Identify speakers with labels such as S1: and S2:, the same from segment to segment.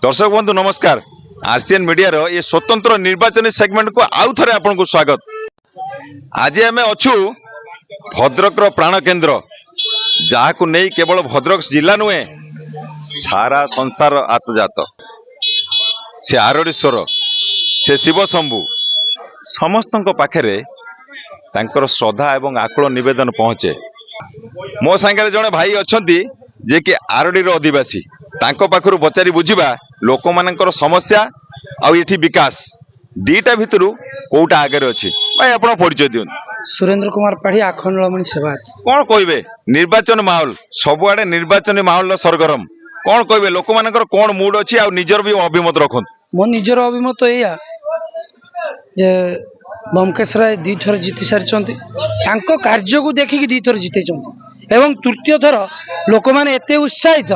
S1: दर्शक बंधु नमस्कार। आरसीएन मीडिया रो ये स्वतंत्र निर्वाचन सेगमेंट को आउ थे आपन स्वागत। आज आम अच्छु भद्रक प्राण केन्द्र जहाँ को नहीं केवल भद्रक जिला नुहे सारा संसार आतजात से आरड़ीश्वर से शिव शंभु समस्त पाखे तांकर श्रद्धा एवं आकुल निवेदन पहुँचे। मो सांगे जड़े भाई अच्छा जे कि आरडी अधिवासी तांको पाखरु पचारि बुझिबा लोक मानकर समस्या आउ एठी विकास दीटा भितरु कोउटा आगे अछि। भाई आपण परिचय दिउन।
S2: सुरेंद्र कुमार पाढ़ी आखंडलमणि सेवा।
S1: कोन कहबे निर्वाचन माहौल सबुआडे निर्वाचन माहौल सरगरम कोन कहबे लोक मानकर कोन मूड अछि आ निजर भी अभिमत रखन।
S2: मो निजर अभिमत एया जे बमकेश राय दी थर जीति सारिचंती तांको कार्य को देखिकी दी थर जीतेचंती एवं तृतीय थर लोक माने एते उत्साहित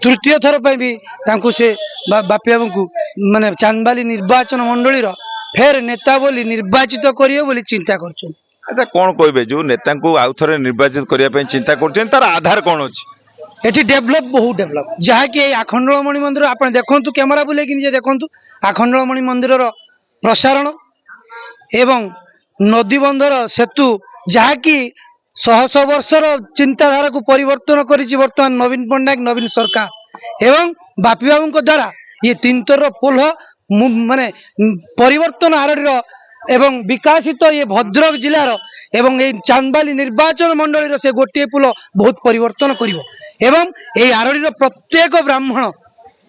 S2: तृतीय थर पे भी तांको से बापी बाबू को माने चांदबाली निर्वाचन मंडली रो फेर नेता बोली निर्वाचित करियो बोली चिंता करछन।
S1: अच्छा कोन कहबे जो नेता को आउ थरे निर्वाचित करिया पे चिंता करछन तार आधार कोन अछि।
S2: एठी डेवलप बहुत डेवलप जहाँ कि आखंडलमणि मंदिर आपण देखंतु कैमरा बुले कि जे देखंतु आखंडलमणि मंदिर रो प्रसारण एवं नदी बंधर सेतु जहाँ कि शह शह वर्षर चिंताधारा को परिवर्तन करिछि वर्तमान नवीन पट्टनायक नवीन सरकार एवं बापी बाबू द्वारा ये तीन तर पोल माने परिवर्तन आरडीर एवं विकासित ये भद्रक जिलार एवं ये चांदबाली निर्वाचन मंडली से गोटे पुल बहुत परिवर्तन करिवो एवं ये आरडीर प्रत्येक ब्राह्मण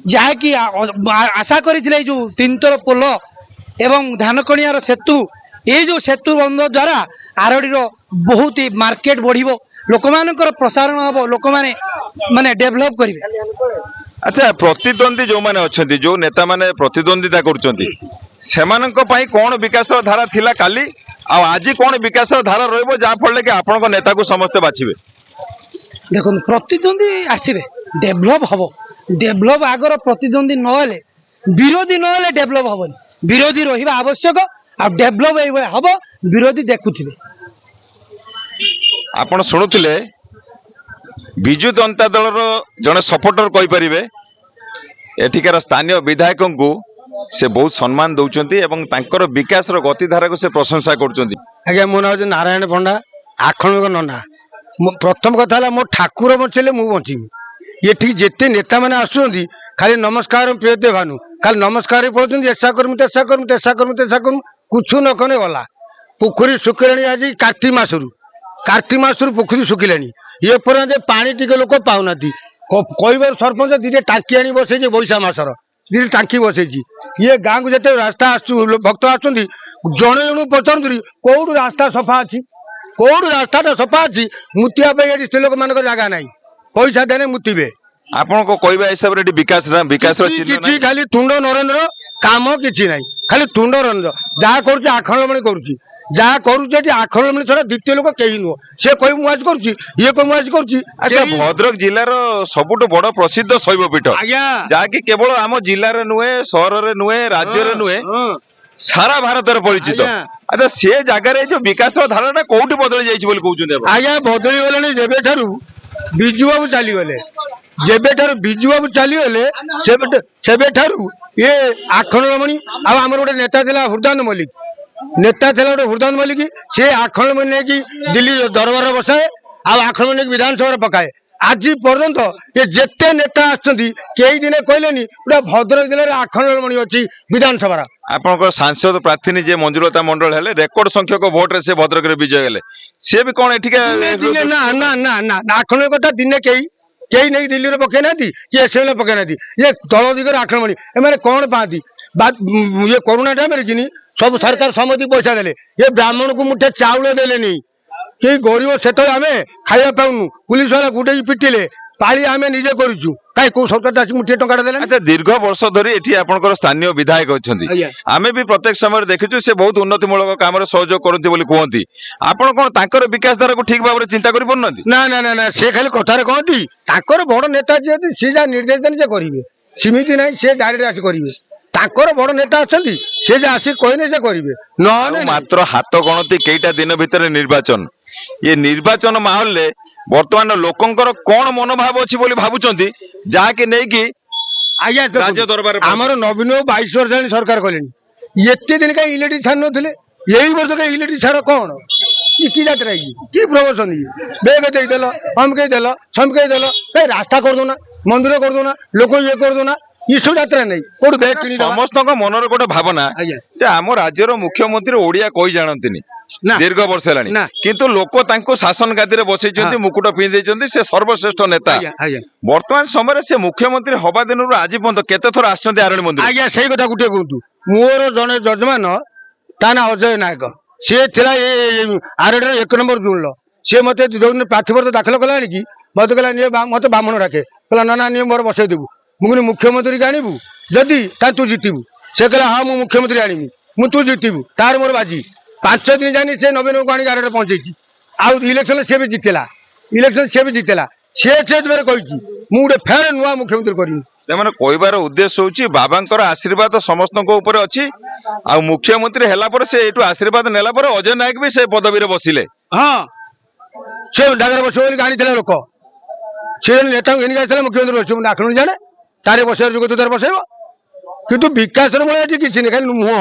S2: जहाँकि आशा करथिले जो तीन तर पोल एवं धानकणियार सेतु ये जो सेतु बंध द्वारा आरडीर बहुत ही मार्केट बढ़िबो लोक मानकर प्रसारण हबो लोक माने डेवलप करिवे।
S1: अच्छा प्रतिद्वंदी जो माने अछंती जो नेता माने प्रतिद्वंदिता करछंती सेमानक पई कोन विकास धारा थिला काली आ आज कोन विकास धारा रहइबो जा फले कि आपन को नेता को समस्त बाछिबे।
S2: देखो प्रतिद्वंदी आसीबे डेवलप हबो डेवलप आगर प्रतिद्वंदी न हेले विरोधी न हेले डेवलप हबोनी विरोधी रहिबा आवश्यक आ डेवलप एई हबो विरोधी देखुथिबे।
S1: आपण शुणुले विजु जनता दल जड़े सपोर्टर कही पारे एठिकार स्थानीय विधायक को से बहुत सम्मान दौरान विकास गतिधारा को से प्रशंसा कर।
S3: मो ना नारायण पंडा आखंड नना प्रथम कथा मो ठाकुर बचले मु बचीमी ये जिते नेता मैंने आसुँच खाली नमस्कार प्रियते भानु खाली नमस्कार पढ़ुं ऐसा करमु तेसा करमु तेसा करमु तेसा करमु कुछ न कने गला पोखरी सुखिलानी आज कार्तिक मासरू पोखरी सुखिलानी ये पर्यंत पानी टिके लोक पाऊना कह सरपंच दीटे टांकी आनी बसई बैशा मसर दीटे टांकी बसई ये गाँव को जिते रास्ता भक्त आसुँच जड़े जन पचार कौटू रास्ता सफा अच्छी कौटू रास्ता सफा अच्छी मुतिया स्त्री लोक मान जगह ना पैसा देने मुतिबे
S1: आपण को कहबा हिसाब रे विकास
S3: किछि खाली तुंड नरेंद्र काम किछि नाही खाली तुंड नरेंद्र जहाँ करुछि आखंडलमणि करुछि जहाँ करुछि आखंडलमणि छड़ा द्वितीय लोक केही नुह से कोई मुआज करुछि ये कोई मुआज करुछि।
S1: अच्छा भद्रक जिलार सबुठ बड़ प्रसिद्ध शैवपीठ जहाँ कि केवल आम जिले नुहे सहर रे नुहे राज्य रे नुहे सारा भारत परिचित। अच्छा से जगह जो विकास धारा कोठी बदली जाइछि बोली कहउछन
S3: आज्ञा बदली गलेनी जेबे ठारू बिजू बाबू चली गले जेबे ठारू बिजू बाबू चली गले सेबे ठारू ये आखंडलमणि आ हमर गोटे नेता थिला हृदय मल्लिक नेता थिला गोटे हृदय मल्लिक से आखंडलमणि ने कि दिल्ली दरबार बसाए आ आखंडलमणि ने विधानसभा पकाए आज पर्यंत ये जेते नेता आछंती कई दिन कहलेनी गोटे भद्रक जिले में आखंडलमणि अच्छी विधानसभा
S1: आपन सांसद प्रार्थी जे मंजुलता मंडल हेले रेकर्ड संख्यक वोट रे से भद्रक रे विजय हेले से भी कोन एठिका
S3: ना ना ना ना आखंड कथा दिने कई नहीं दिल्ली में पकई ना कि एसएल पकई ना ये दल दिगर आखंडलमणि एमाने कौन पाती ये कोरोना टाइम कि सब सरकार समति पैसा देले ये ब्राह्मण को मुठे चाउल देले कई गरीब से आम खाया पाऊनु पुलिस वाला गुटे पिटिले पाली आम निजे करूँ कहीं कौ सरकार मुठे टंका देले।
S1: अच्छा दीर्घ वर्ष धरी एठी आपनकर स्थानीय विधायक अछंती आमे भी प्रत्येक समय देखिछु से बहुत उन्नतिमूलक काम रे सहयोग करंती बोली कहंती आपण कोन तांकर विकास धारा को ठीक भाव रे चिंता करि पड़नती।
S3: ना ना ना ना से खाली कथारे कहंती तांकर बड़ नेता जे से जा निर्देश देन से करिवे सीमित नाही से डायरेक्ट आसी करिवे तांकर बड़ नेता अछंती से जे आसी कहने से करिवे न
S1: मात्र हाथ गणती केइटा दिन भितर निर्वाचन ये निर्वाचन माहौल ले वर्तमान लोकंकर कौन मनोभाव अच्छी बोली भावुचंती जहाँकि नहीं कि
S3: ଆଜ୍ଞା
S1: ରାଜ୍ୟ ଦରବାରରେ
S3: ଆମର ନବୀନ 22 ବର୍ଷ ହେଲାଣି ସରକାର କଲେଣି ଏତେ ଦିନ କାହିଁ ଇଲେକ୍ଟ୍ରିକ୍ ଛାଡି ନଥିଲେ ଏଇ ବର୍ଷ କାହିଁ ଇଲେକ୍ଟ୍ରିକ୍ ଛାଡ କଣ କି ଯାତ୍ରା କି ପ୍ରବଚନ ବେଗ ଦେଇଦେଲ ଅମକେଇ ଦେଲ ସମକେଇ ଦେଲ ଭାଇ ରାସ୍ତା କରିଦଉନା ମନ୍ଦିର କରିଦଉନା ଲୋକ ଇଏ କରିଦଉନା ଇସବୁ ଯାତ୍ରା ନାହିଁ କୋଉଠୁ ବେଗ କିଣିଦେବା
S1: ସମସ୍ତଙ୍କ ମନରେ ଗୋଟେ ଭାବନା
S3: ଆଜ୍ଞା
S1: ଯେ ଆମ ରାଜ୍ୟର ମୁଖ୍ୟମନ୍ତ୍ରୀ ଓଡିଆ କହି ଜାଣନ୍ତିନି
S3: ନା
S1: ଦୀର୍ଘ ବର୍ଷ ହେଲାଣି
S3: ନା
S1: କିନ୍ତୁ ଲୋକ ତାଙ୍କୁ ଶାସନ ଗାଦିରେ ବସେଇଛନ୍ତି ମୁକୁଟ ପିନ୍ଧେଇଛନ୍ତି ସେ ସର୍ବଶ୍ରେଷ୍ଠ ନେତା
S3: ଆଜ୍ଞା ଆଜ୍ଞା
S1: ବର୍ତ୍ତମାନ ସମୟରେ ସେ ମୁଖ୍ୟମନ୍ତ୍ରୀ ହବା ଦିନରୁ ଆଜି ପର୍ଯ୍ୟନ୍ତ କେତେ ଥର ଆସିଛନ୍ତି ଆରଣୀ ମନ୍ଦିର
S3: ଆଜ୍ଞା ସେଇ କଥା ଗୋଟିଏ କୁହନ୍ତୁ ମୋର ଜଣେ ଯଜମାନ ତା ନା ଅଜୟ ନାୟକ ସିଏ ଥିଲା ଆରଡିର 1 ନମ୍ବର ଜୁନର ସିଏ ମତେ ଯୋଉଦିନ ପ୍ରାର୍ଥୀପତ୍ର ଦାଖଲ କଲା ଆଣିକି ମତେ କହିଲା ନିଏ ମତେ ବାମଣ ଡାକେ କହିଲା ନା ନା ନିଏ ମୋର ବସେଇ ଦେବୁ ମୁଁ କହିଲି ମୁଖ୍ୟମନ୍ତ୍ରୀ ଆଣିବୁ ଯଦି ତା ତୁ ଜିତିବୁ ସେ କହିଲା ହଁ ମୁଁ ମୁଖ୍ୟମନ୍ତ୍ରୀ ଆଣିବି ମୁଁ ତୁ ଜିତିବୁ ତାର ମୋର ବାଜି 5 ଦିନ ଜାଣି ସେ ନବୀନକୁ ଆଣିକି ଆରଡିରେ ପହଞ୍ଚେଇଛି ଆଉ ଇଲେକ୍ସନ ସିଏ ବି ଜିତିଲା ସିଏ କହିଛି ମୁଁ ଗୋଟେ ଫେର ନୂଆ ମୁଖ୍ୟମନ୍ତ୍ରୀ କରିବି
S1: ସେମାନେ କହିବାର ଉଦ୍ଦେଶ୍ୟ ହଉଛି ବାବାଙ୍କର ଆଶୀର୍ବାଦ ସମସ୍ତଙ୍କ ଉପରେ ଅଛି ଆଉ ମୁଖ୍ୟମନ୍ତ୍ରୀ ହେଲା ପରେ ସେ ଏଇଠୁ ଆଶୀର୍ବାଦ ନେଲା ପରେ ଅଜୟ ନାୟକ ବି ସେ ପଦବୀରେ ବସିଲେ
S3: ହଁ ସେ ଜାଗାରେ ବସିବ ବୋଲି ଜାଣିଥିଲେ ଲୋକ ସେ ନେତାଙ୍କୁ ଘେନିକି ଆସିଥିଲେ ମୁଖ୍ୟମନ୍ତ୍ରୀ ବସିବ ମୁଁ ଆଖଣୁ ଜାଣେ ତାରେ ବସିବାର ଯୋଗ ତାର ବସେଇବ କିନ୍ତୁ ବିକାଶର ମୂଳ ଏଠି କିଛି ନାହିଁ ଖାଲି ମୁହଁ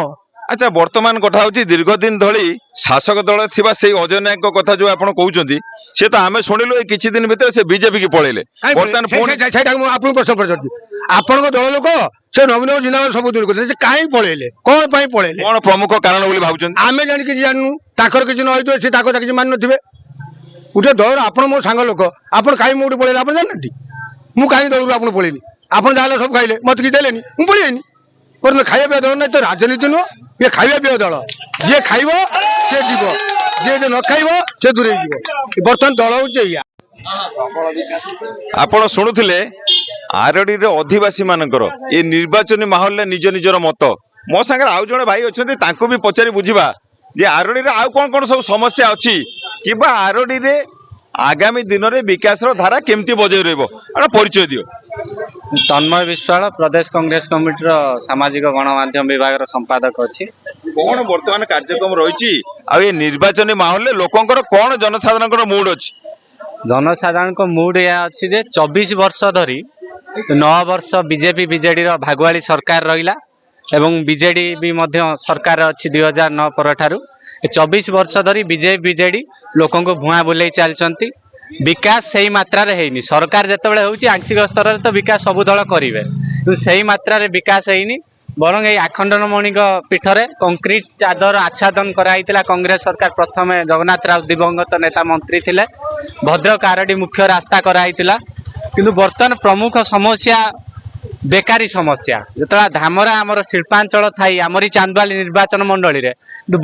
S1: ଆଚ୍ଛା ବର୍ତ୍ତମାନ କଥା ହଉଛି ଦୀର୍ଘ ଦିନ ଧରି ଶାସକ ଦଳରେ ଥିବା ସେଇ ଅଜୟ ନାୟକଙ୍କ କଥା ଯୋଉ ଆପଣ କହୁଛନ୍ତି ସେ ତ ଆମେ ଶୁଣିଲୁ ଏଇ କିଛି ଦିନ ଭିତରେ ସେ ବିଜେପି କି ପଳେଇଲେ ବର୍ତ୍ତମାନ ପୁଣି
S3: ସେଇଟାକୁ ମୁଁ ଆପଣଙ୍କୁ ପ୍ରଶ୍ନ ପଚାରୁଛି ଆପଣଙ୍କ ଦଳ ଲୋକ ସେ ନବୀନ ଜିନ୍ଦାବାଦ ସବୁ ଦୂର କରିଥିଲେ ସେ କାହିଁ ପଳେଇଲେ କଣ ପାଇଁ ପଳେଇଲେ
S1: କଣ ପ୍ରମୁଖ କାରଣ ବୋଲି ଭାବୁଛନ୍ତି
S3: ଆମେ ଜାଣିକି ଜାଣିନୁ ତାଙ୍କର କିଛି ନ ହେଇଥିବ ସେ ତାଙ୍କ କିଛି ମାନି ନଥିବେ ଗୋଟେ ଦଳର ଆପଣ ମୋ ସାଙ୍ଗ ଲୋକ ଆପଣ କାହିଁ ମୋଠୁ ପଳେଇଲେ ଆପଣ ଜାଣିନାହାନ୍ତି ମୁଁ କାହିଁ ଦଳରୁ ଆପଣ ପଳେଇନି ଆପଣ ଯାହେଲେ ସବୁ ଖାଇଲେ ମତେ କିଛି ଦେଲେନି ମୁଁ ପଳେଇନି ଖାଇବା ପିଇବା ଦଳ ନାହିଁ ତ ରାଜନୀତି ନୁହଁ ଇଏ ଖାଇବା ପିଇବା ଦଳ ଯିଏ ଖାଇବ ସେ ଯିବ ଯିଏ ନ ଖାଇବ ସେ ଦୂରେଇ ଯିବ ବର୍ତ୍ତମାନ ଦଳ ହଉଛି ଏଇଆ
S1: ଆପଣ ଶୁଣୁଥିଲେ ଆରଡିର ଅଧିବାସୀ ମାନଙ୍କର ଏ ନିର୍ବାଚନୀ ମାହୋଲରେ ନିଜ ନିଜର ମତ ମୋ ସାଙ୍ଗରେ ଆଉ ଜଣେ ଭାଇ ଅଛନ୍ତି ତାଙ୍କୁ ବି ପଚାରି ବୁଝିବା ଯେ ଆରଡିରେ ଆଉ କଣ କଣ ସବୁ ସମସ୍ୟା ଅଛି କିମ୍ବା ଆରଡିରେ ଆଗାମୀ ଦିନରେ ବିକାଶର ଧାରା କେମିତି ବଜାଇ ରହିବ ଆପଣ ପରିଚୟ ଦିଅ
S4: ତନ୍ମୟ ବିଶ୍ୱାଳ ପ୍ରଦେଶ କଂଗ୍ରେସ କମିଟିର ସାମାଜିକ ଗଣମାଧ୍ୟମ ବିଭାଗର ସମ୍ପାଦକ ଅଛି
S1: କଣ ବର୍ତ୍ତମାନ କାର୍ଯ୍ୟକ୍ରମ ରହିଛି ଆଉ ଏ ନିର୍ବାଚନୀ ମାହୋଲରେ ଲୋକଙ୍କର କଣ ଜନସାଧାରଣଙ୍କର ମୁଡ ଅଛି
S4: ଜନସାଧାରଣଙ୍କ ମୁଡ୍ ଏହା ଅଛି ଯେ 24 ବର୍ଷ ଧରି 9 ବର୍ଷ ବିଜେପି ବିଜେଡିର ଭାଗୁଆଳି ସରକାର ରହିଲା ଏବଂ ବିଜେଡି ବି ମଧ୍ୟ ସରକାର ଅଛି 2009 ପରଠାରୁ 24 ବର୍ଷ ଧରି ବିଜେଡି ଲୋକଙ୍କୁ ଭୁଆଁ ବୁଲେଇ ଚାଲିଛନ୍ତି ବିକାଶ ସେଇ ମାତ୍ରାରେ ହେଇନି ସରକାର ଯେତେବେଳେ ହେଉଛି ଆଂଶିକ ସ୍ତରରେ ତ ବିକାଶ ସବୁ ଦଳ କରିବେ କିନ୍ତୁ ସେଇ ମାତ୍ରାରେ ବିକାଶ ହେଇନି ବରଂ ଏଇ ଆଖଣ୍ଡଳମଣିଙ୍କ ପୀଠରେ କଂକ୍ରିଟ ଚାଦର ଆଚ୍ଛାଦନ କରାଯାଇଥିଲା କଂଗ୍ରେସ ସରକାର ପ୍ରଥମେ ଜଗନ୍ନାଥ ରାଉତ ଦିବଙ୍ଗତ ନେତା ମନ୍ତ୍ରୀ ଥିଲେ ଭଦ୍ରକ ଆରଡି ମୁଖ୍ୟ ରାସ୍ତା କରାଯାଇଥିଲା କିନ୍ତୁ ବର୍ତ୍ତମାନ ପ୍ରମୁଖ ସମସ୍ୟା ବେକାରୀ ସମସ୍ୟା ଯେତେବେଳେ ଧାମରା ଆମର ଶିଳ୍ପାଞ୍ଚଳ ଥାଇ ଆମରି ଚାନ୍ଦବାଲି ନିର୍ବାଚନ ମଣ୍ଡଳୀରେ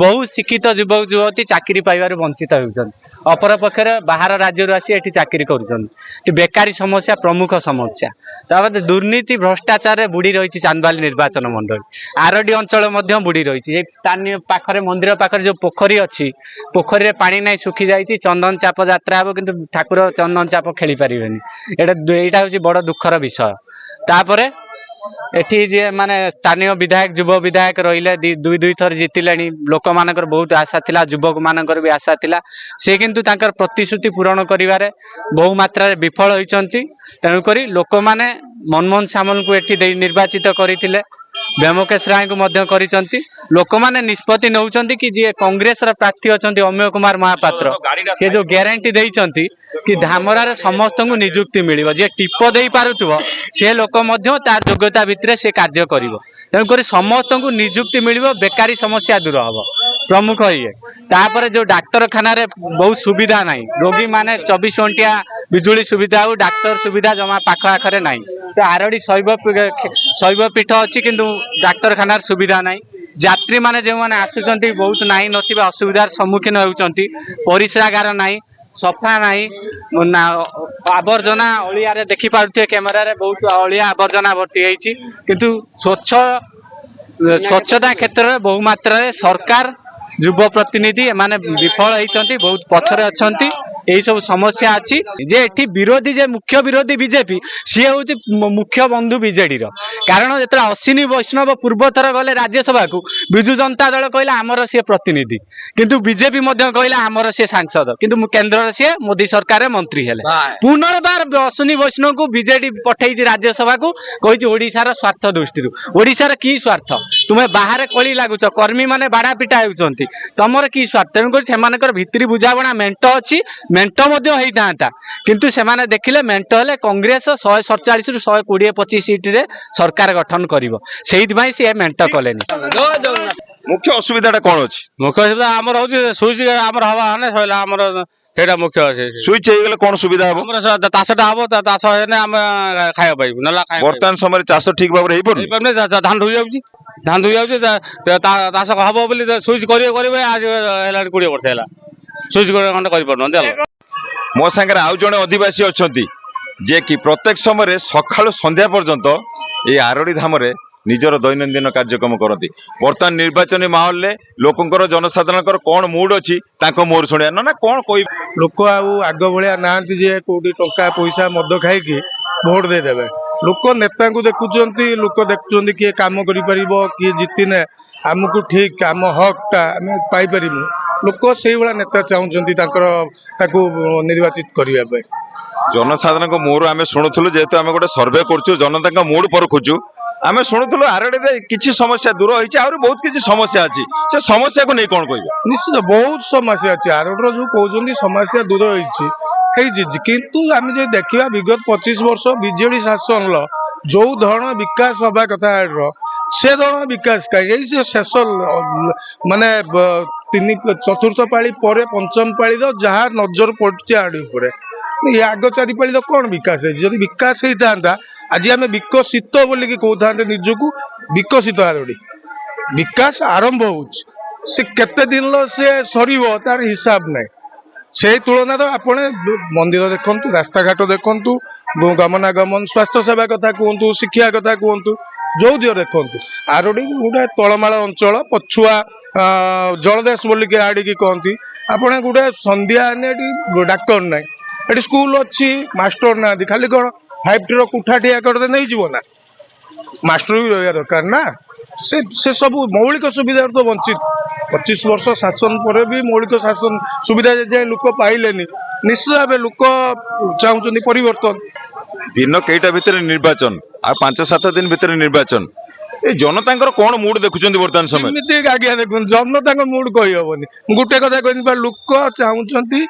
S4: ବହୁ ଶିକ୍ଷିତ ଯୁବକ ଯୁବତୀ ଚାକିରି ପାଇବାରୁ ବଞ୍ଚିତ ହେଉଛନ୍ତି ଅପରପକ୍ଷରେ ବାହାର ରାଜ୍ୟରୁ ଆସି ଏଠି ଚାକିରି କରୁଛନ୍ତି ବେକାରୀ ସମସ୍ୟା ପ୍ରମୁଖ ସମସ୍ୟା ତାପରେ ଦୁର୍ନୀତି ଭ୍ରଷ୍ଟାଚାରରେ ବୁଡି ରହିଛି ଚାନ୍ଦବାଲି ନିର୍ବାଚନ ମଣ୍ଡଳୀ ଆରଡି ଅଞ୍ଚଳ ମଧ୍ୟ ବୁଡି ରହିଛି ଏ ସ୍ଥାନୀୟ ପାଖରେ ମନ୍ଦିର ପାଖରେ ଯୋଉ ପୋଖରୀ ଅଛି ପୋଖରୀରେ ପାଣି ନାହିଁ ଶୁଖି ଯାଇଛି ଚନ୍ଦନ ଚାପ ଯାତ୍ରା ହେବ କିନ୍ତୁ ଠାକୁର ଚନ୍ଦନ ଚାପ ଖେଳି ପାରିବେନି ଏଇଟା ହଉଛି ବଡ ଦୁଃଖର ବିଷୟ ତାପରେ ଏଠି ଯିଏ ମାନେ ସ୍ଥାନୀୟ ବିଧାୟକ ଯୁବ ବିଧାୟକ ରହିଲେ ଦୁଇ ଥର ଜିତିଲେଣି ଲୋକମାନଙ୍କର ବହୁତ ଆଶା ଥିଲା ଯୁବକ ମାନଙ୍କର ବି ଆଶା ଥିଲା ସେ କିନ୍ତୁ ତାଙ୍କର ପ୍ରତିଶ୍ରୁତି ପୂରଣ କରିବାରେ ବହୁ ମାତ୍ରାରେ ବିଫଳ ହୋଇଛନ୍ତି ତେଣୁକରି ଲୋକମାନେ ମନମୋହନ ସାମଲଙ୍କୁ ଏଠି ଦେଇ ନିର୍ବାଚିତ କରିଥିଲେ ବ୍ୟୋମକେଶ ରାୟଙ୍କୁ ମଧ୍ୟ କରିଛନ୍ତି ଲୋକମାନେ ନିଷ୍ପତ୍ତି ନେଉଛନ୍ତି କି ଯିଏ କଂଗ୍ରେସର ପ୍ରାର୍ଥୀ ଅଛନ୍ତି ଅମୟ କୁମାର ମହାପାତ୍ର ସେ ଯୋଉ ଗ୍ୟାରେଣ୍ଟି ଦେଇଛନ୍ତି କି ଧାମରାରେ ସମସ୍ତଙ୍କୁ ନିଯୁକ୍ତି ମିଳିବ ଯିଏ ଟିପ ଦେଇ ପାରୁଥିବ ସେ ଲୋକ ମଧ୍ୟ ତାର ଯୋଗ୍ୟତା ଭିତରେ ସେ କାର୍ଯ୍ୟ କରିବ ତେଣୁକରି ସମସ୍ତଙ୍କୁ ନିଯୁକ୍ତି ମିଳିବ ବେକାରୀ ସମସ୍ୟା ଦୂର ହବ ପ୍ରମୁଖ ଇଏ ତାପରେ ଯୋଉ ଡାକ୍ତରଖାନାରେ ବହୁତ ସୁବିଧା ନାହିଁ ରୋଗୀ ମାନେ 24 ଘଣ୍ଟିଆ ବିଜୁଳି ସୁବିଧା ଆଉ ଡାକ୍ତର ସୁବିଧା ଜମା ପାଖ ଆଖରେ ନାହିଁ ତ ଆରଡି ଶୈବ ପୀଠ ଅଛି କିନ୍ତୁ ଡାକ୍ତରଖାନାର ସୁବିଧା ନାହିଁ ଯାତ୍ରୀ ମାନେ ଯେଉଁମାନେ ଆସୁଛନ୍ତି ବହୁତ ନାହିଁ ନଥିବା ଅସୁବିଧାର ସମ୍ମୁଖୀନ ହେଉଛନ୍ତି ପରିସ୍ରାଗାର ନାହିଁ ସଫା ନାହିଁ ଆବର୍ଜନା ଅଳିଆରେ ଦେଖିପାରୁଥିବେ କ୍ୟାମେରାରେ ବହୁତ ଅଳିଆ ଆବର୍ଜନା ଭର୍ତ୍ତି ହେଇଛି କିନ୍ତୁ ସ୍ୱଚ୍ଛତା କ୍ଷେତ୍ରରେ ବହୁ ମାତ୍ରାରେ ସରକାର ଯୁବ ପ୍ରତିନିଧି ଏମାନେ ବିଫଳ ହେଇଛନ୍ତି ବହୁତ ପଛରେ ଅଛନ୍ତି এই সব সমস্যা আছে যে এটি বিরোধী যে মুখ্য বিরোধী বিজেপি সি হচ্ছে মুখ্য বন্ধু বিজেডি কারণ যেত অশ্বিনী বৈষ্ণব ପୂର୍ବଥର ଗଲେ ରାଜ୍ୟସଭାକୁ ବିଜୁ ଜନତା ଦଳ କହିଲା ଆମର ସିଏ ପ୍ରତିନିଧି କିନ୍ତୁ ବିଜେପି ମଧ୍ୟ କହିଲା ଆମର ସିଏ ସାଂସଦ କିନ୍ତୁ କେନ୍ଦ୍ରରେ ସିଏ ମୋଦି ସରକାରରେ ମନ୍ତ୍ରୀ ହେଲେ ପୁନର୍ବାର ଅଶ୍ବିନୀ ବୈଷ୍ଣବଙ୍କୁ ବିଜେଡି ପଠେଇଛି ରାଜ୍ୟସଭାକୁ କହିଛି ଓଡ଼ିଶାର ସ୍ୱାର୍ଥ ଦୃଷ୍ଟିରୁ ଓଡ଼ିଶାର କି ସ୍ୱାର୍ଥ ତୁମେ ବାହାରେ କଳି ଲାଗୁଛ କର୍ମୀ ମାନେ ବାଡ଼ା ପିଟା ହେଉଛନ୍ତି ତମର କି ସ୍ୱାର୍ଥ ତେଣୁକରି ସେମାନଙ୍କର ଭିତିରି ବୁଝାବଣା ମେଣ୍ଟ ଅଛି ମେଣ୍ଟ ମଧ୍ୟ ହେଇଥାନ୍ତା କିନ୍ତୁ ସେମାନେ ଦେଖିଲେ ମେଣ୍ଟ ହେଲେ କଂଗ୍ରେସ 147 ରୁ 120-25 ସିଟରେ ସରକାର ଗଠନ କରିବ ସେଇଥିପାଇଁ ସିଏ ମେଣ୍ଟ କଲେନି
S1: ମୁଖ୍ୟ ଅସୁବିଧାଟା କ'ଣ ଅଛି?
S5: ମୁଖ୍ୟ ଅସୁବିଧା ଆମର ହଉଛି ସୁଇଚ ଆମର ହବା ହେଲେ ସଇଲା ଆମର ସେଇଟା ମୁଖ୍ୟ ଅଛି
S1: ସୁଇଚ୍ ହେଇଗଲେ କ'ଣ ସୁବିଧା ହବ?
S5: ଆମର ଚାଷଟା ହବ ଚାଷ ହେଲେ ଆମେ ଖାଇବା ପାଇବୁ ନହେଲେ
S1: ବର୍ତ୍ତମାନ ସମୟରେ ଚାଷ ଠିକ ଭାବରେ ହେଇପାରୁନି।
S5: ଧାନ ଧୋଇ ଯାଉଛି ଚାଷ ହବ ବୋଲି ସୁଇଚ କରିବେ ଆଜି ହେଲାଣି 20 ବର୍ଷ ହେଲା ସୁଇଚ ଖଣ୍ଡେ କରିପାରୁନାହାନ୍ତି ହେଲା।
S1: ମୋ ସାଙ୍ଗରେ ଆଉ ଜଣେ ଅଧିବାସୀ ଅଛନ୍ତି ଯିଏ କି ପ୍ରତ୍ୟେକ ସମୟରେ ସକାଳୁ ସନ୍ଧ୍ୟା ପର୍ଯ୍ୟନ୍ତ ଏଇ ଆରଡି ଧାମରେ ନିଜର ଦୈନନ୍ଦିନ କାର୍ଯ୍ୟକ୍ରମ କରନ୍ତି। ବର୍ତ୍ତମାନ ନିର୍ବାଚନୀ ମାହୋଲରେ ଲୋକଙ୍କର ଜନସାଧାରଣଙ୍କର କ'ଣ ମୁଡ୍ ଅଛି ତାଙ୍କ ମୁହଁରୁ ଶୁଣିବା ନା କ'ଣ କହିବେ?
S6: ଲୋକ ଆଉ ଆଗ ଭଳିଆ ନାହାନ୍ତି ଯେ କୋଉଠି ଟଙ୍କା ପଇସା ମଦ ଖାଇକି ଭୋଟ ଦେଇଦେବେ। ଲୋକ ନେତାଙ୍କୁ ଦେଖୁଛନ୍ତି, ଲୋକ ଦେଖୁଛନ୍ତି କିଏ କାମ କରିପାରିବ, କିଏ ଜିତିନେ ଆମକୁ ଠିକ ଆମ ହକଟା ଆମେ ପାଇପାରିବୁ। ଲୋକ ସେଇଭଳିଆ ନେତା ଚାହୁଁଛନ୍ତି ତାକୁ ନିର୍ବାଚିତ କରିବା ପାଇଁ।
S1: ଜନସାଧାରଣଙ୍କ ମୁହଁରୁ ଆମେ ଶୁଣୁଥିଲୁ, ଯେହେତୁ ଆମେ ଗୋଟେ ସର୍ଭେ କରୁଛୁ ଜନତାଙ୍କ ମୁଡ୍ ପରଖୁଛୁ, ଆମେ ଶୁଣୁଥିଲୁ ଆରଡିରେ କିଛି ସମସ୍ୟା ଦୂର ହେଇଛି, ଆହୁରି ବହୁତ କିଛି ସମସ୍ୟା ଅଛି। ସେ ସମସ୍ୟାକୁ ନେଇ କ'ଣ କହିବେ?
S6: ନିଶ୍ଚିତ ବହୁତ ସମସ୍ୟା ଅଛି। ଆରଡିର ଯୋଉ କହୁଛନ୍ତି ସମସ୍ୟା ଦୂର ହେଇଛି କିନ୍ତୁ ଆମେ ଯଦି ଦେଖିବା ବିଗତ 25 ବର୍ଷ ବିଜେଡି ଶାସନର ଯୋଉ ଧରଣ ବିକାଶ ହବା କଥା ଆରଡିର ସେ ଧରଣ ବିକାଶ କାହିଁ ଏଇ ସେ ଶେଷ ମାନେ ଚତୁର୍ଥ ପାଳି ପରେ ପଞ୍ଚମ ପାଳିର ଯାହା ନଜର ପଡୁଛି ଆରଡି ଉପରେ ଆଗ 4 ପାଳିର କ'ଣ ବିକାଶ ହେଇଛି? ଯଦି ବିକାଶ ହେଇଥାନ୍ତା ଆଜି ଆମେ ବିକଶିତ ବୋଲିକି କହୁଥାନ୍ତେ ନିଜକୁ। ବିକଶିତ ଆରଡି ବିକାଶ ଆରମ୍ଭ ହଉଛି, ସେ କେତେ ଦିନର ସେ ସରିବ ତାର ହିସାବ ନାହିଁ। সেই তুলনাରେ ଆପଣ ମନ୍ଦିର ଦେଖନ୍ତୁ, ରାସ୍ତାଘାଟ ଦେଖନ୍ତୁ, ଗମନାଗମନ, ସ୍ୱାସ୍ଥ୍ୟ ସେବା କଥା କୁହନ୍ତୁ, ଶିକ୍ଷା କଥା କୁହନ୍ତୁ, ଯୋଉ ଦିଅ ଦେଖନ୍ତୁ। ଆରଡି ଗୋଟେ ତଳମାଳ ଅଞ୍ଚଳ, ପଛୁଆ ଜଳଦେଶ ବୋଲିକି ଆଡ଼ିକି କହନ୍ତି। ଆପଣ ଗୋଟେ ସନ୍ଧ୍ୟା ହେଲେ ଏଠି ଡାକ୍ତର ନାହିଁ, ଏଠି ସ୍କୁଲ ଅଛି, ମାଷ୍ଟର ନାହାନ୍ତି। ଖାଲି କ'ଣ 5T ର କୁଠାଠିଆ କରିଦେଲେ ନେଇଯିବ ନା? ମାଷ୍ଟର ବି ରହିବା ଦରକାର ନା। ସେ ସବୁ ମୌଳିକ ସୁବିଧାରୁ ତ ବଞ୍ଚିତ। 25 ବର୍ଷ ଶାସନ ପରେ ବି ମୌଳିକ ଶାସନ ସୁବିଧା ଯାଏ ଲୋକ ପାଇଲେନି। ନିଶ୍ଚିତ ଭାବେ ଲୋକ ଚାହୁଁଛନ୍ତି ପରିବର୍ତ୍ତନ।
S1: ଦିନ କେଇଟା ଭିତରେ ନିର୍ବାଚନ, ଆଉ 5-7 ଦିନ ଭିତରେ ନିର୍ବାଚନ, ଏ ଜନତାଙ୍କର କ'ଣ ମୁଡ୍ ଦେଖୁଛନ୍ତି ବର୍ତ୍ତମାନ ସମୟରେ?
S6: ଏମିତି ଆଜ୍ଞା ଦେଖନ୍ତୁ, ଜନତାଙ୍କ ମୁଡ୍ କହିହବନି। ମୁଁ ଗୋଟେ କଥା କହିବି, ଲୋକ ଚାହୁଁଛନ୍ତି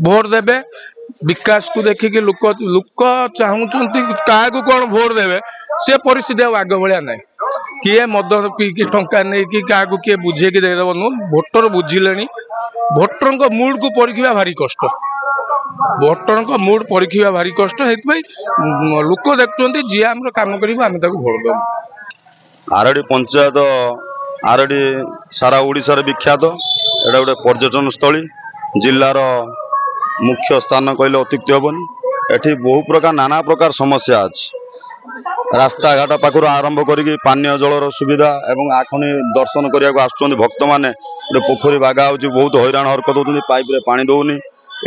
S6: ଭୋଟ ଦେବେ ବିକାଶକୁ ଦେଖିକି। ଲୋକ ଚାହୁଁଛନ୍ତି କାହାକୁ କ'ଣ ଭୋଟ ଦେବେ, ସେ ପରିସ୍ଥିତି ଆଉ ଆଗ ଭଳିଆ ନାହିଁ। କିଏ ମଦ ପିଇକି ଟଙ୍କା ନେଇକି କାହାକୁ କିଏ ବୁଝେଇକି ଦେଇଦେବ ନୁହଁ। ଭୋଟର ବୁଝିଲେଣି। ଭୋଟରଙ୍କ ମୁଡକୁ ପରୀଖିବା ଭାରି କଷ୍ଟ। ଭୋଟରଙ୍କ ମୁଡ୍ ପରୀଖିବା ଭାରି କଷ୍ଟ। ସେଇଥିପାଇଁ ଲୋକ ଦେଖୁଛନ୍ତି ଯିଏ ଆମର କାମ କରିବ ଆମେ ତାକୁ ଭୋଟ ଦେବୁ।
S7: ଆରଡି ପଞ୍ଚାୟତ ଆରଡି ସାରା ଓଡ଼ିଶାରେ ବିଖ୍ୟାତ। ଏଇଟା ଗୋଟେ ପର୍ଯ୍ୟଟନ ସ୍ଥଳୀ, ଜିଲ୍ଲାର ମୁଖ୍ୟ ସ୍ଥାନ କହିଲେ ଅତ୍ୟୁକ୍ତି ହେବନି। ଏଠି ବହୁ ପ୍ରକାର ନାନା ପ୍ରକାର ସମସ୍ୟା ଅଛି। ରାସ୍ତାଘାଟ ପାଖରୁ ଆରମ୍ଭ କରିକି ପାନୀୟ ଜଳର ସୁବିଧା ଏବଂ ଆଖଣି ଦର୍ଶନ କରିବାକୁ ଆସୁଛନ୍ତି ଭକ୍ତମାନେ। ଗୋଟେ ପୋଖରୀ ବାଗା ହେଉଛି, ବହୁତ ହଇରାଣ ହରକତ ହେଉଛନ୍ତି, ପାଇପ୍ରେ ପାଣି ଦେଉନି,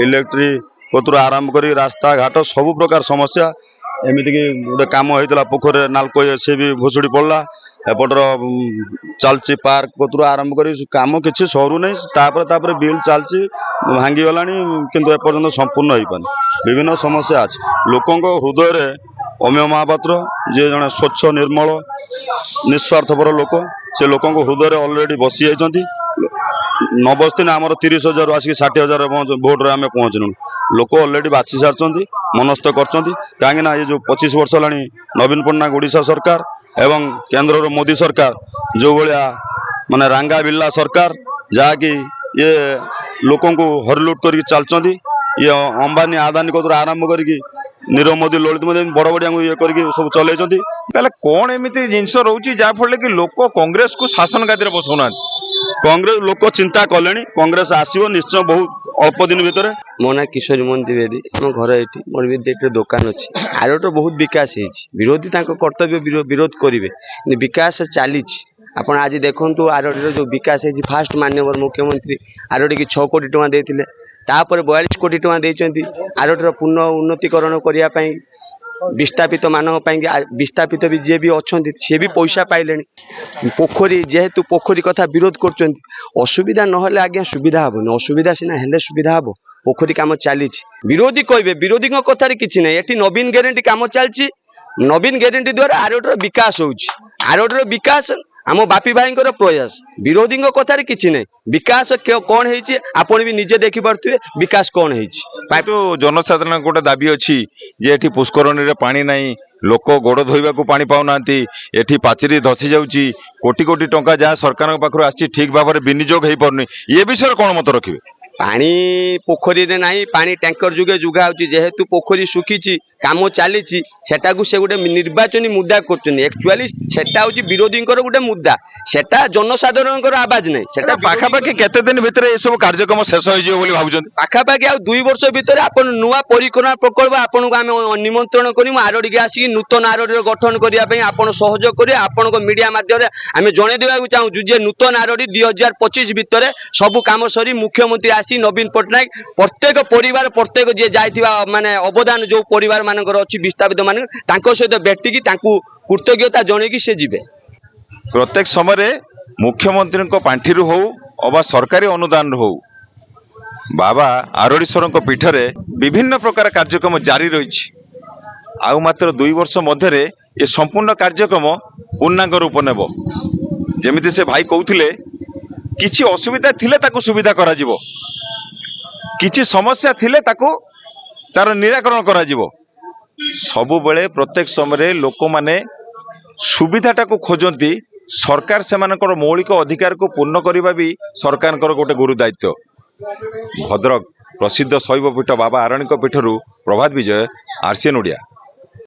S7: ଇଲେକ୍ଟ୍ରିକ୍ କତରୁ ଆରମ୍ଭ କରି ରାସ୍ତାଘାଟ ସବୁ ପ୍ରକାର ସମସ୍ୟା। ଏମିତିକି ଗୋଟେ କାମ ହେଇଥିଲା ପୋଖରୀରେ ନାଲକୋ, ସେ ବି ଭୁଷୁଡ଼ି ପଡ଼ିଲା। ଏପଟର ଚାଲିଛି ପାର୍କ କତରୁ ଆରମ୍ଭ କରି କାମ କିଛି ସରୁନାହିଁ। ତାପରେ ବିଲ୍ ଚାଲିଛି, ଭାଙ୍ଗିଗଲାଣି, କିନ୍ତୁ ଏପର୍ଯ୍ୟନ୍ତ ସମ୍ପୂର୍ଣ୍ଣ ହେଇପାରୁନି। ବିଭିନ୍ନ ସମସ୍ୟା ଅଛି। ଲୋକଙ୍କ ହୃଦୟରେ ଅମୀୟ ମହାପାତ୍ର ଯିଏ ଜଣେ ସ୍ୱଚ୍ଛ ନିର୍ମଳ ନିଃସ୍ୱାର୍ଥପର ଲୋକ, ସେ ଲୋକଙ୍କ ହୃଦୟରେ ଅଲରେଡି ବସି ଯାଇଛନ୍ତି। ନ ବସିଥିଲେ ଆମର 30,000 ଆସିକି 60,000 ଭୋଟରେ ଆମେ ପହଞ୍ଚିଲୁଣି। ଲୋକ ଅଲରେଡି ବାଛି ସାରିଛନ୍ତି, ମନସ୍ଥ କରିଛନ୍ତି। କାହିଁକିନା ଏ ଯେଉଁ 25 ବର୍ଷ ହେଲାଣି ନବୀନ ପଟ୍ଟନାୟକ ଓଡ଼ିଶା ସରକାର ଏବଂ କେନ୍ଦ୍ରର ମୋଦି ସରକାର ଯେଉଁ ଭଳିଆ ମାନେ ରାଙ୍ଗା ବିଲ୍ଲା ସରକାର, ଯାହାକି ଇଏ ଲୋକଙ୍କୁ ହରିଲୁଟ କରିକି ଚାଲିଛନ୍ତି। ଇଏ ଅମ୍ବାନୀ ଆଦାନୀ କତରୁ ଆରମ୍ଭ କରିକି ନୀରବ ମୋଦି, ଲଳିତ ମୋଦି ବଡ଼ ବଡ଼ିଆଙ୍କୁ ଇଏ କରିକି ସବୁ ଚଲେଇଛନ୍ତି।
S1: ତାହେଲେ କ'ଣ ଏମିତି ଜିନିଷ ରହୁଛି ଯାହାଫଳରେ କି ଲୋକ କଂଗ୍ରେସକୁ ଶାସନ ଗାଦିରେ ବସଉନାହାନ୍ତି?
S7: କଂଗ୍ରେସ ଲୋକ ଚିନ୍ତା କଲେଣି, କଂଗ୍ରେସ ଆସିବ ନିଶ୍ଚୟ ବହୁତ ଅଳ୍ପ ଦିନ ଭିତରେ।
S8: ମୋ ନାଁ କିଶୋରୀ ମୋହନ ଦ୍ୱିବେଦୀ, ଆମ ଘର ଏଠି, ମୋର ବି ଏଠି ଦୋକାନ ଅଛି। ଆରଡିର ବହୁତ ବିକାଶ ହେଇଛି। ବିରୋଧୀ ତାଙ୍କ କର୍ତ୍ତବ୍ୟ ବିରୋଧ କରିବେ, କିନ୍ତୁ ବିକାଶ ଚାଲିଛି। ଆପଣ ଆଜି ଦେଖନ୍ତୁ ଆରଡିର ଯୋଉ ବିକାଶ ହେଇଛି ଫାଷ୍ଟ ମାନ୍ୟବର ମୁଖ୍ୟମନ୍ତ୍ରୀ ଆରଡିକି 6 କୋଟି ଟଙ୍କା ଦେଇଥିଲେ ତାପରେ 42 କୋଟି ଟଙ୍କା ଦେଇଛନ୍ତି ଆରଡିର ପୂର୍ଣ୍ଣ ଉନ୍ନତିକରଣ କରିବା ପାଇଁ विस्थापित मान विस्थापित भी जी भी अच्छा सी भी पैसा पाइले पोखरी जेहेतु पोखरी कथा विरोध कर असुविधा ना आज्ञा सुविधा हेनी असुविधा सीना हेल्ले सुविधा हम पोखरी कम चली विरोधी कहे विरोधी कथार कि ना ये नवीन ग्यारंटी कम चलती नवीन ग्यारंटी द्वारा आरोडर विकास हो आरोडर विकास आम बापी भाई प्रयास विरोधी कथार कि ना विकास कौन है आपण भी निजे देखिपे विकास कौन है
S1: तो जनसाधारण गोटे दाबी अच्छी जे एठी पुष्करणी रे पानी नहीं लोक गोड़ धोइबा को पानी पाउना एठी पाचेरी धसी जाउची कोटी कोटी टंका जहाँ सरकार पाखरु आछि ठीक भाव में विनियोग हो पारनी ये विषय कौन मत रखिए
S8: पानी पोखरी रे नहीं पानी टैंकर जुगे जुगा होची जेहेतु पोखरी सुखी काम चली सेटा को से गोटे निर्वाचनी मुद्दा करछन एक्चुअली सेटा होची विरोधी गोटे मुद्दा सेटा जनसाधारण आवाज नहीं सेटा
S1: पाखापाखि केते दिन भितर ए सब कार्यक्रम शेष हो जिवो बोली भाबुछन
S8: पाखापाखि आ 2 वर्ष भितर आपण नुआ परिक्रमा प्रकल्प आपण को आमे निमंत्रण करी आरडी आसी नूतन आरडी गठन करिया पई आपण सहयोग करी आपण को मीडिया माध्यम आमे जणे देबा चाहू जे नूतन आरडी 2025 भितर सब काम सरी मुख्यमंत्री आसी नवीन पट्टनायक प्रत्येक परिवार प्रत्येक जे जाइथिबा माने अवदान जो परिवार मानकर अछि विस्थापित मान तांको सहित भेटिकी तांको कृतज्ञता जणेकी से जिवे
S1: प्रत्येक समय मुख्यमंत्री पांठि हो अबा सरकारी अनुदान हो बाबा आरडीश्वर पीठरे विभिन्न प्रकार कार्यक्रम जारी रही आउ मात्र 2 वर्ष मध्य ये संपूर्ण कार्यक्रम पूर्णांग रूप नेब जमिति से भाई कहते किछि असुविधा थिले ताकू सुविधा करा जिवो किछि समस्या थिले ताकू तार निराकरण करा जिवो सबु बेले प्रत्येक समय लोक माने सुविधाटा को खोजती सरकार से मौलिक अधिकार को पूर्ण करने भी सरकार गोटे गुरु दायित्व भद्रक प्रसिद्ध शैव पीठ बाबा आरणिक पीठरू प्रभात विजय आरसीएन ओडिया।